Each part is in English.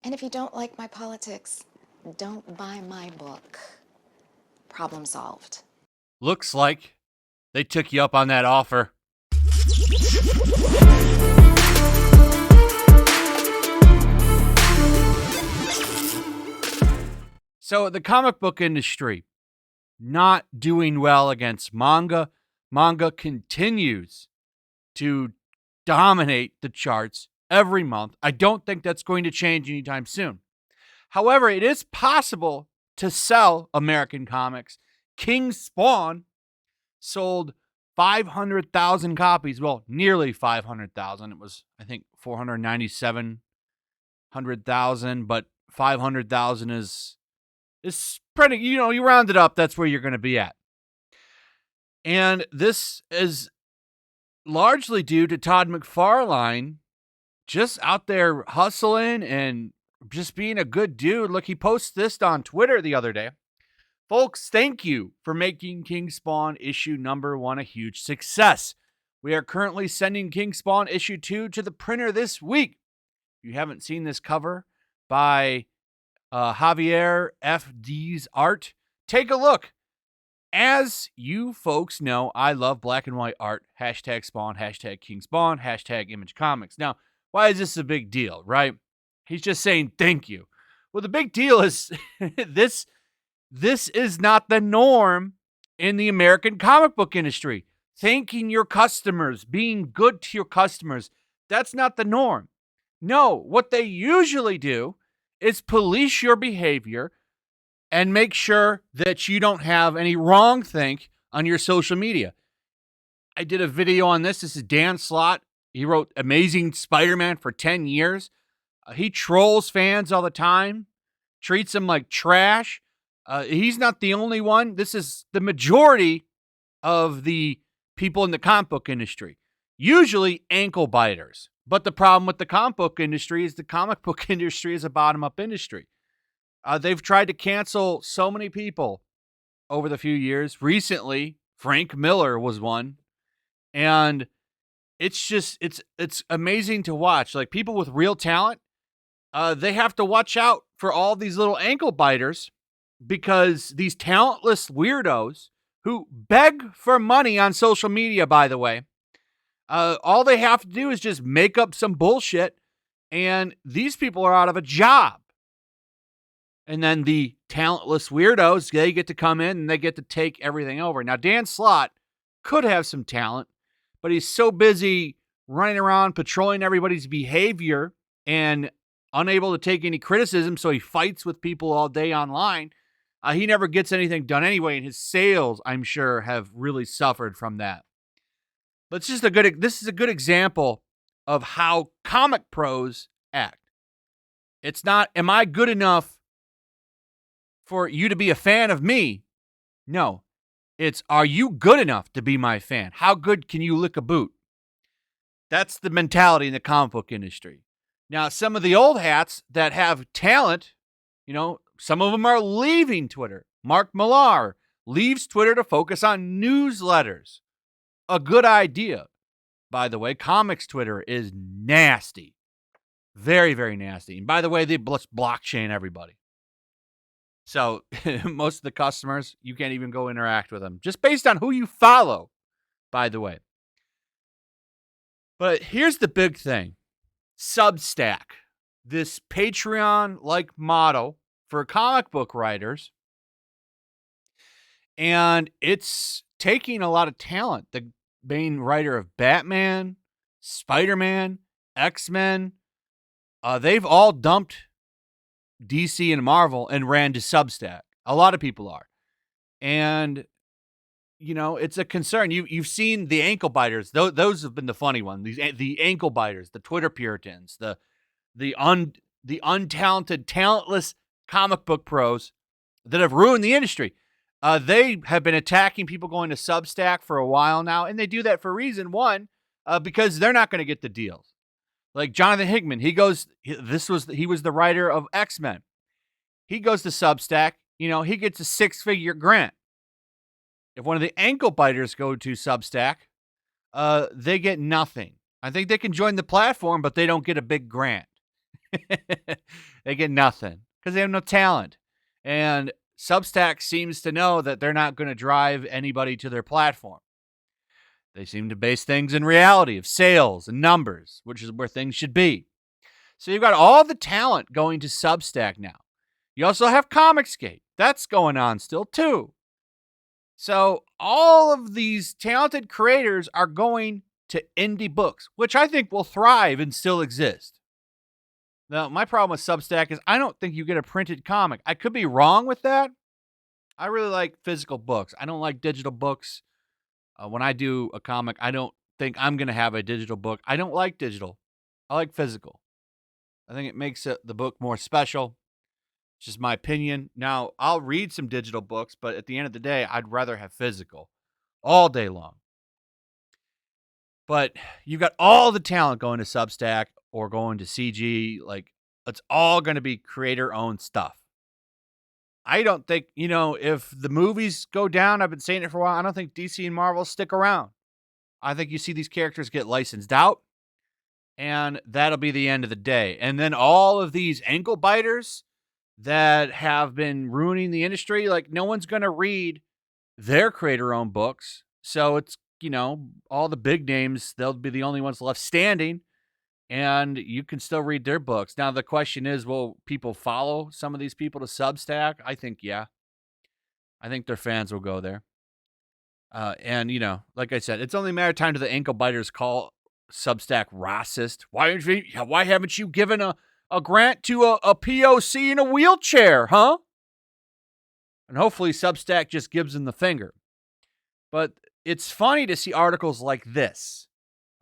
And if you don't like my politics, don't buy my book. Problem solved. Looks like they took you up on that offer. So the comic book industry not doing well against manga. Manga continues to dominate the charts every month. I don't think that's going to change anytime soon. However, it is possible to sell American comics. King Spawn sold 500,000 copies. Well, nearly 500,000. It was, I think, 497,000, but 500,000 is pretty, you round it up, that's where you're going to be at. And this is largely due to Todd McFarlane just out there hustling and just being a good dude. Look, he posted this on Twitter the other day. Folks, thank you for making King Spawn issue number 1 a huge success. We are currently sending King Spawn issue 2 to the printer this week. If you haven't seen this cover by Javier F.D.'s art, take a look. As you folks know, I love black and white art. Hashtag Spawn, hashtag King Spawn, hashtag Image Comics. Now, why is this a big deal, right? He's just saying thank you. Well, the big deal is this is not the norm in the American comic book industry. Thanking your customers, being good to your customers, that's not the norm. No, what they usually do is police your behavior and make sure that you don't have any wrong think on your social media. I did a video on this. This is Dan Slott. He wrote Amazing Spider-Man for 10 years. He trolls fans all the time, treats them like trash. He's not the only one. This is the majority of the people in the comic book industry, usually ankle biters. But the problem with the comic book industry is the comic book industry is a bottom-up industry. They've tried to cancel so many people over the few years. Recently, Frank Miller was one. And it's just, it's amazing to watch. Like, people with real talent, they have to watch out for all these little ankle biters because these talentless weirdos who beg for money on social media, by the way, all they have to do is just make up some bullshit, and these people are out of a job. And then the talentless weirdos, they get to come in and they get to take everything over. Now, Dan Slott could have some talent, but he's so busy running around patrolling everybody's behavior and unable to take any criticism, so he fights with people all day online. He never gets anything done anyway, and his sales, I'm sure, have really suffered from that. But this is a good example of how comic pros act. It's not, am I good enough for you to be a fan of me? No. It's, are you good enough to be my fan? How good can you lick a boot? That's the mentality in the comic book industry. Now, some of the old hats that have talent, some of them are leaving Twitter. Mark Millar leaves Twitter to focus on newsletters. A good idea, by the way. Comics Twitter is nasty. Very, very nasty. And by the way, they blockchain everybody. So most of the customers, you can't even go interact with them just based on who you follow, by the way. But here's the big thing. Substack, this Patreon-like model for comic book writers, and it's taking a lot of talent. The main writer of Batman, Spider-Man, X-Men, they've all dumped DC and Marvel and ran to Substack. A lot of people are. And, it's a concern. You've seen the ankle biters. Those have been the funny ones. The ankle biters, the Twitter Puritans, the untalented, talentless comic book pros that have ruined the industry. They have been attacking people going to Substack for a while now, and they do that for a reason. One, because they're not going to get the deals. Like Jonathan Hickman, he was the writer of X-Men. He goes to Substack, he gets a 6-figure grant. If one of the ankle biters go to Substack, they get nothing. I think they can join the platform, but they don't get a big grant. They get nothing because they have no talent. And Substack seems to know that they're not going to drive anybody to their platform. They seem to base things in reality of sales and numbers, which is where things should be. So you've got all the talent going to Substack now. You also have Comicsgate. That's going on still, too. So all of these talented creators are going to indie books, which I think will thrive and still exist. Now, my problem with Substack is I don't think you get a printed comic. I could be wrong with that. I really like physical books. I don't like digital books. When I do a comic, I don't think I'm going to have a digital book. I don't like digital. I like physical. I think it makes the book more special. It's just my opinion. Now, I'll read some digital books, but at the end of the day, I'd rather have physical all day long. But you've got all the talent going to Substack or going to CG. Like, it's all going to be creator-owned stuff. I don't think, if the movies go down, I've been saying it for a while, I don't think DC and Marvel stick around. I think you see these characters get licensed out, and that'll be the end of the day. And then all of these ankle biters that have been ruining the industry, like, no one's going to read their creator-owned books. So it's, all the big names, they'll be the only ones left standing, and you can still read their books. Now, the question is, will people follow some of these people to Substack? I think, yeah. I think their fans will go there. And, like I said, it's only a matter of time to the ankle biters call Substack racist. Why haven't you given a grant to a POC in a wheelchair, huh? And hopefully Substack just gives them the finger. But it's funny to see articles like this,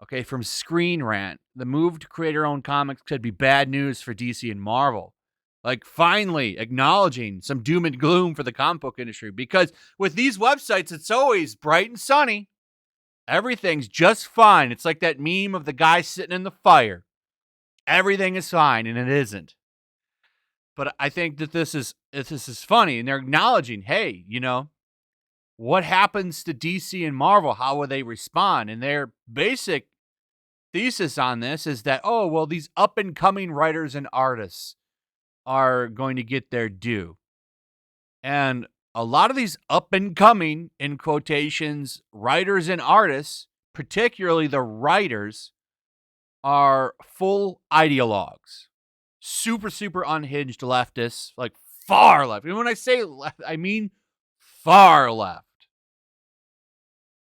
okay, from Screen Rant. The move to creator-owned comics could be bad news for DC and Marvel. Like, finally acknowledging some doom and gloom for the comic book industry. Because with these websites, it's always bright and sunny. Everything's just fine. It's like that meme of the guy sitting in the fire. Everything is fine, and it isn't. But I think that this is funny, and they're acknowledging, hey, what happens to DC and Marvel? How will they respond? And their basic thesis on this is that, these up-and-coming writers and artists are going to get their due. And a lot of these up-and-coming, in quotations, writers and artists, particularly the writers, are full ideologues. Super, super unhinged leftists, like far left. And when I say left, I mean far left.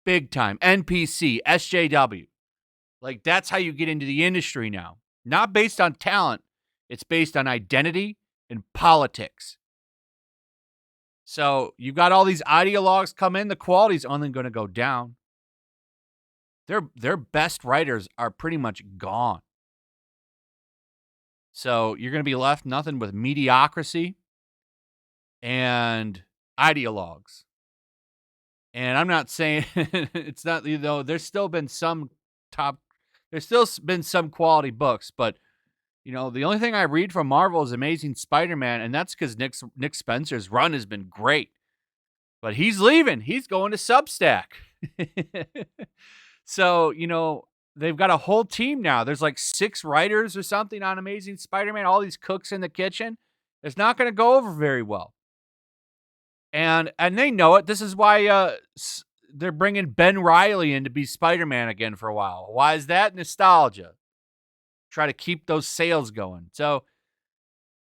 Big time. NPC, SJW. Like, that's how you get into the industry now. Not based on talent. It's based on identity and politics. So you've got all these ideologues come in. The quality's only going to go down. Their best writers are pretty much gone. So you're going to be left nothing with mediocrity and ideologues. And I'm not saying it's not, there's still been some quality books, but the only thing I read from Marvel is Amazing Spider-Man, and that's because Nick Spencer's run has been great. But he's leaving. He's going to Substack. So, they've got a whole team now. There's like 6 writers or something on Amazing Spider-Man, all these cooks in the kitchen. It's not going to go over very well. And they know it. This is why they're bringing Ben Reilly in to be Spider-Man again for a while. Why is that? Nostalgia. Try to keep those sales going. So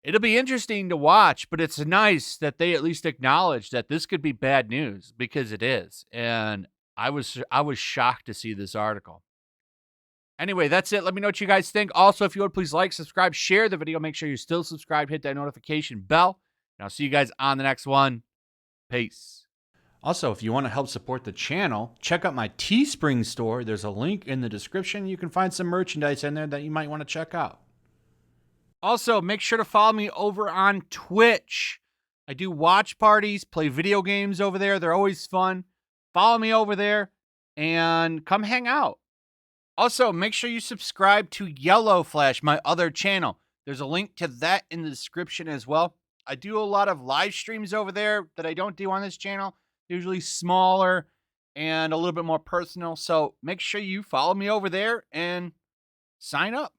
it'll be interesting to watch, but it's nice that they at least acknowledge that this could be bad news, because it is. And I was shocked to see this article. Anyway, that's it. Let me know what you guys think. Also, if you would, please like, subscribe, share the video. Make sure you're still subscribed. Hit that notification bell. And I'll see you guys on the next one. Peace. Also, if you want to help support the channel, check out my Teespring store. There's a link in the description. You can find some merchandise in there that you might want to check out. Also, make sure to follow me over on Twitch. I do watch parties, play video games over there. They're always fun. Follow me over there and come hang out. Also, make sure you subscribe to YellowFlash, my other channel. There's a link to that in the description as well. I do a lot of live streams over there that I don't do on this channel. Usually smaller and a little bit more personal. So make sure you follow me over there and sign up.